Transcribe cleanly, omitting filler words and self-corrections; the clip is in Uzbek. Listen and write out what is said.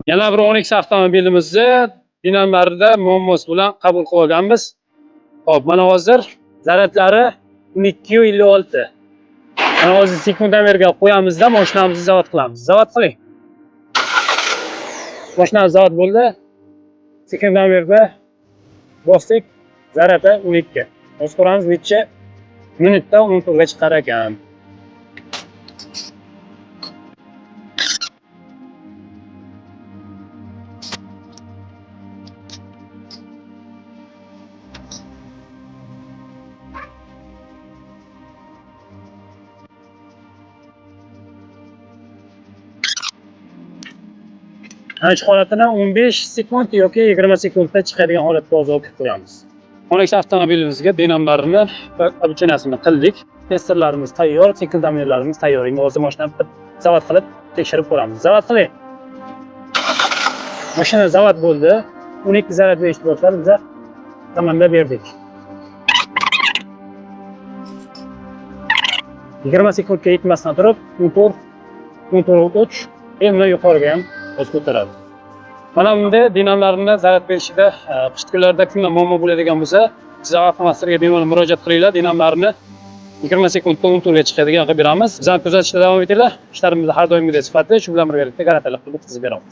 Yana bir 10X avtomobilimizni dinamlarida muammosi bilan qabul qilib olganmiz. Hop, mana hozir zaryadlari 12.56. Mana hozir sekundamerga qo'yamizda mashinamizni zavod qilamiz. Zavod qiling. Mashinamiz zavod bo'ldi. Sekundamerga bosdik. Zaryadi 12. Hozir ko'ramiz necha minutda 10 turga chiqar ekan. Hech holatini 15 sekund yoki 20 sekundda chiqadigan holatga olib qo'yamiz. 10X avtomobilimizga dinamlarini va obichinasini qildik. Testerlarimiz tayyor, sekundamerlarimiz tayyor. Endi hozir mashinani zavod qilib tekshirib ko'ramiz. Zavod qiling. Mashina zavod bo'ldi. 12 zaryad berish bo'lsa biz tomonda berdik. 20 sekundga yetmasdan turib, motor o'ch, endi yuqoriga ham o'z ko'taradi. Mana bunda dinamlarni zaryad berishida qish kunlarda kimda muammo bo'ladigan bo'lsa, siz avtomaslarga bemalol murojaat qilinglar. Dinamlarni 20 sekundda 10 turga chiqadigan qilib beramiz. Bizani kuzatishda davom etinglar. Ishlarimizni har doimgidek sifatli, shu bilan birgalikda garantiyalar qilib bitkazib beramiz.